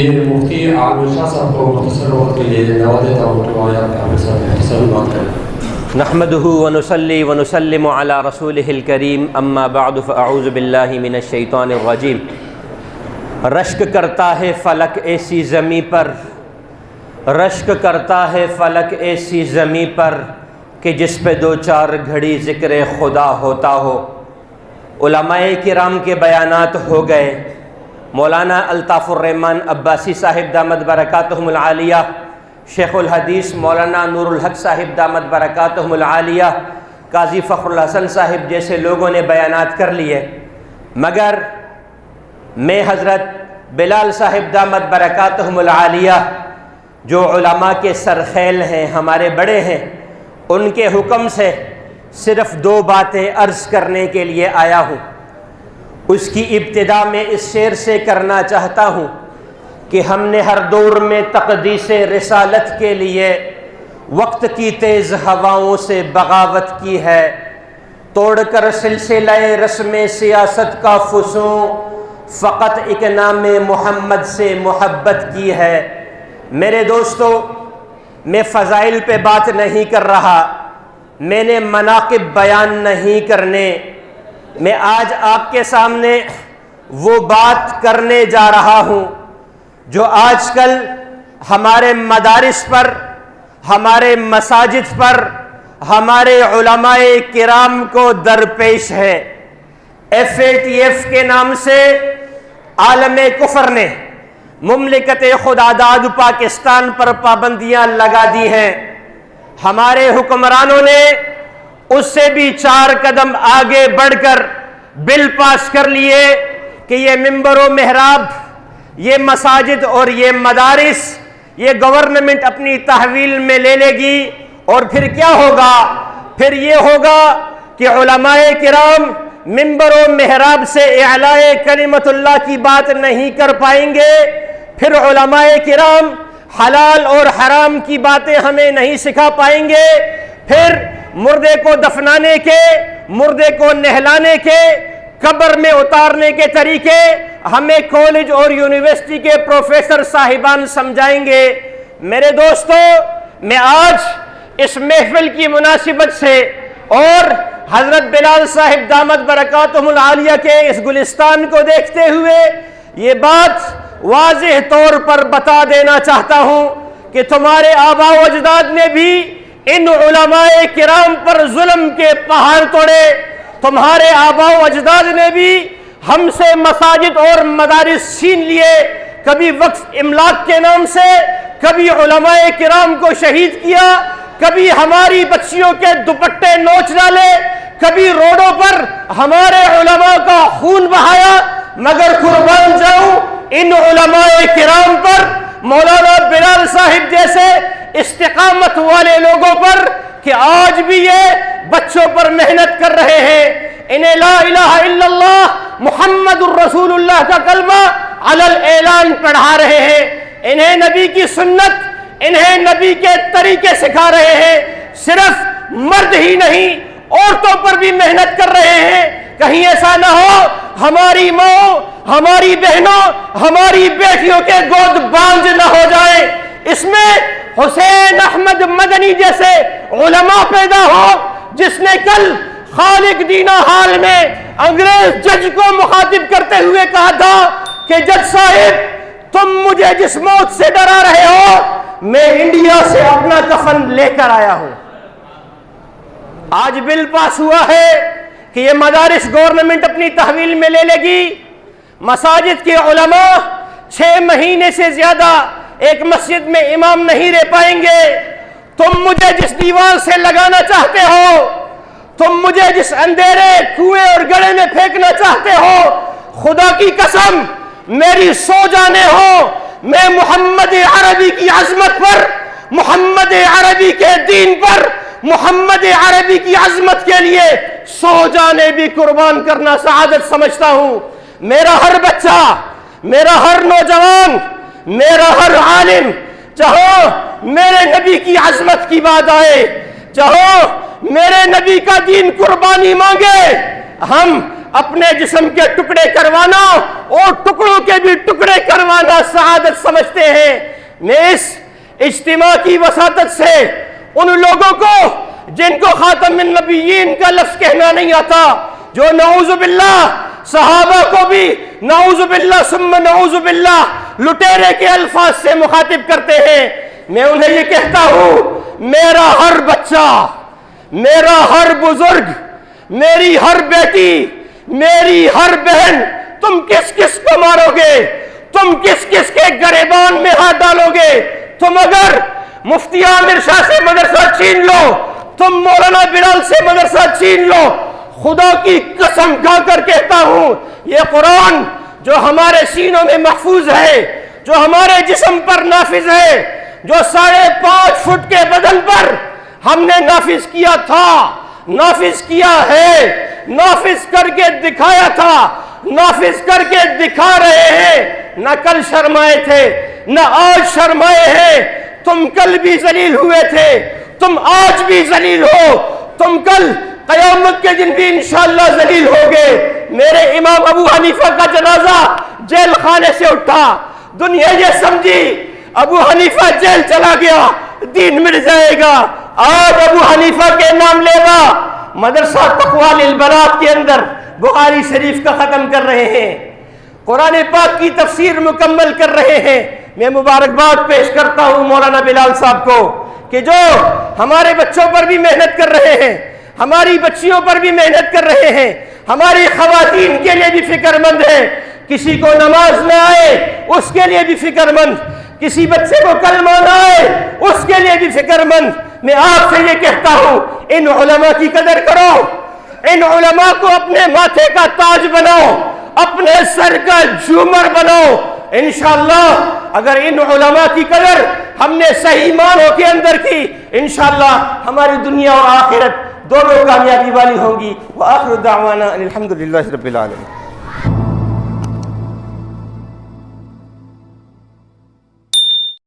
مفتی عامر شاہ صاحب کو مختصر وقت کے لیے دعوت دیتا ہوں تو آیا کہ آپ صاحب مختصر بات کریں. نحمده ونصلي ونسلم على رسوله الكريم اما بعد فاعوذ باللہ من الشیطان الرجیم. رشک کرتا ہے فلک ایسی زمیں پر، رشک کرتا ہے فلک ایسی زمیں پر کہ جس پہ دو چار گھڑی ذکر خدا ہوتا ہو. علماء کرام کے بیانات ہو گئے. مولانا الطاف الرحمن عباسی صاحب دامت برکاتہم العالیہ، شیخ الحدیث مولانا نور الحق صاحب دامت برکاتہم العالیہ، قاضی فخر الحسن صاحب جیسے لوگوں نے بیانات کر لیے، مگر میں حضرت بلال صاحب دامت برکاتہم العالیہ جو علماء کے سرخیل ہیں، ہمارے بڑے ہیں، ان کے حکم سے صرف دو باتیں عرض کرنے کے لیے آیا ہوں. اس کی ابتدا میں اس شعر سے کرنا چاہتا ہوں کہ ہم نے ہر دور میں تقدیس رسالت کے لیے وقت کی تیز ہواؤں سے بغاوت کی ہے، توڑ کر سلسلہ رسم سیاست کا فسوں فقط ایک نام محمد سے محبت کی ہے. میرے دوستو، میں فضائل پہ بات نہیں کر رہا، میں نے مناقب بیان نہیں کرنے، میں آج آپ کے سامنے وہ بات کرنے جا رہا ہوں جو آج کل ہمارے مدارس پر، ہمارے مساجد پر، ہمارے علماء کرام کو درپیش ہے. FATF کے نام سے عالم کفر نے مملکت خداداد پاکستان پر پابندیاں لگا دی ہیں. ہمارے حکمرانوں نے اس سے بھی 4 قدم آگے بڑھ کر بل پاس کر لیے کہ یہ ممبر و محراب، یہ مساجد اور یہ مدارس یہ گورنمنٹ اپنی تحویل میں لے لے گی. اور پھر کیا ہوگا؟ پھر یہ ہوگا کہ علماء کرام ممبر و محراب سے اعلاء کلمت اللہ کی بات نہیں کر پائیں گے. پھر علماء کرام حلال اور حرام کی باتیں ہمیں نہیں سکھا پائیں گے. پھر مردے کو دفنانے کے، مردے کو نہلانے کے، قبر میں اتارنے کے طریقے ہمیں کالج اور یونیورسٹی کے پروفیسر صاحبان سمجھائیں گے. میرے دوستو، میں آج اس محفل کی مناسبت سے اور حضرت بلال صاحب دامت برکاتہم العالیہ کے اس گلستان کو دیکھتے ہوئے یہ بات واضح طور پر بتا دینا چاہتا ہوں کہ تمہارے آباء و اجداد نے بھی ان علماء کرام پر ظلم کے پہاڑ توڑے. تمہارے آباء و اجداد نے بھی ہم سے مساجد اور مدارس چھین لیے، کبھی وقف املاک کے نام سے، کبھی علماء کرام کو شہید کیا، کبھی ہماری بچیوں کے دوپٹے نوچ ڈالے، کبھی روڈوں پر ہمارے علماء کا خون بہایا. مگر قربان جاؤں ان علماء کرام پر، مولانا بلال صاحب جیسے استقامت والے لوگوں پر کہ آج بھی یہ بچوں پر محنت کر رہے ہیں. انہیں لا الہ الا اللہ محمد الرسول اللہ کا کلمہ علی الاعلان پڑھا رہے ہیں. انہیں نبی کی سنت، انہیں نبی کے طریقے سکھا رہے ہیں. صرف مرد ہی نہیں، عورتوں پر بھی محنت کر رہے ہیں. کہیں ایسا نہ ہو ہماری ماں، ہماری بہنوں، ہماری بیٹیوں کے گود بانجھ نہ ہو جائے. اس میں حسین احمد مدنی جیسے علماء پیدا ہو جس نے کل خالق دینا حال میں انگریز جج کو مخاطب کرتے ہوئے کہا تھا کہ جج صاحب، تم مجھے جس موت سے ڈرا رہے ہو میں انڈیا سے اپنا کفن لے کر آیا ہوں. آج بل پاس ہوا ہے کہ یہ مدارس گورنمنٹ اپنی تحویل میں لے لے گی. مساجد کے علماء 6 مہینے سے زیادہ ایک مسجد میں امام نہیں رہ پائیں گے. تم مجھے جس دیوار سے لگانا چاہتے ہو، تم مجھے جس اندھیرے کنویں اور گڑھے میں پھینکنا چاہتے ہو، خدا کی قسم میری سو جانے ہو، میں محمد عربی کی عظمت پر، محمد عربی کے دین پر، محمد عربی کی عظمت کے لیے 100 جانے بھی قربان کرنا سعادت سمجھتا ہوں. میرا ہر بچہ، میرا ہر نوجوان، میرا ہر عالم چاہو میرے نبی کی عظمت کی بات آئے، چاہو میرے نبی کا دین قربانی مانگے، ہم اپنے جسم کے ٹکڑے کروانا اور ٹکڑوں کے بھی ٹکڑے کروانا سعادت سمجھتے ہیں۔ میں اس اجتماع کی وساطت سے ان لوگوں کو جن کو خاتم النبیین کا لفظ کہنا نہیں آتا، جو نعوذ باللہ صحابہ کو بھی نعوذ باللہ ثم نعوذ باللہ لٹیرے کے الفاظ سے مخاطب کرتے ہیں، میں انہیں یہ کہتا ہوں، میرا ہر بچہ، میرا ہر بزرگ، میری ہر بیٹی، میری ہر بہن، تم کس کس کو مارو گے؟ تم کس کس کے گریبان میں ہاتھ ڈالو گے؟ تم اگر مفتی عامر شاہ سے مدرسہ چھین لو، تم مولانا بلال سے مدرسہ چھین لو، خدا کی قسم کھا کر کہتا ہوں، یہ قرآن جو ہمارے سینوں میں محفوظ ہے، جو ہمارے جسم پر نافذ ہے، جو 5.5 فٹ کے بدن پر ہم نے نافذ کیا تھا، نافذ کیا ہے، نافذ کر کے دکھایا تھا، نافذ کر کے دکھا رہے ہیں، نہ کل شرمائے تھے نہ آج شرمائے ہیں۔ تم کل بھی ذلیل ہوئے تھے، تم آج بھی ذلیل ہو، تم کل قیامت کے دن بھی انشاءاللہ ذلیل ہوگے۔ میرے امام ابو حنیفہ کا جنازہ جیل خانے سے اٹھا، دنیا یہ سمجھی ابو حنیفہ جیل چلا گیا، دین مٹ جائے گا۔ آج ابو حنیفہ کے نام لے گا، مدرسہ تقوی للبنات کے اندر بخاری شریف کا ختم کر رہے ہیں، قرآن پاک کی تفسیر مکمل کر رہے ہیں۔ میں مبارکباد پیش کرتا ہوں مولانا بلال صاحب کو کہ جو ہمارے بچوں پر بھی محنت کر رہے ہیں، ہماری بچیوں پر بھی محنت کر رہے ہیں، ہماری خواتین کے لیے بھی فکر مند ہے، کسی کو نماز نہ آئے اس کے لیے بھی فکر مند، کسی بچے کو کلمہ نہ آئے اس کے لیے بھی فکر مند۔ میں آپ سے یہ کہتا ہوں، ان علماء کی قدر کرو، ان علماء کو اپنے ماتھے کا تاج بناؤ، اپنے سر کا جھومر بناؤ۔ انشاءاللہ اگر ان علماء کی قدر ہم نے صحیح معنوں کے اندر کی، انشاءاللہ ہماری دنیا اور آخرت دونوں کامیابی والی ہوں گی۔ وآخر دعوانا ان الحمدللہ رب العالمین۔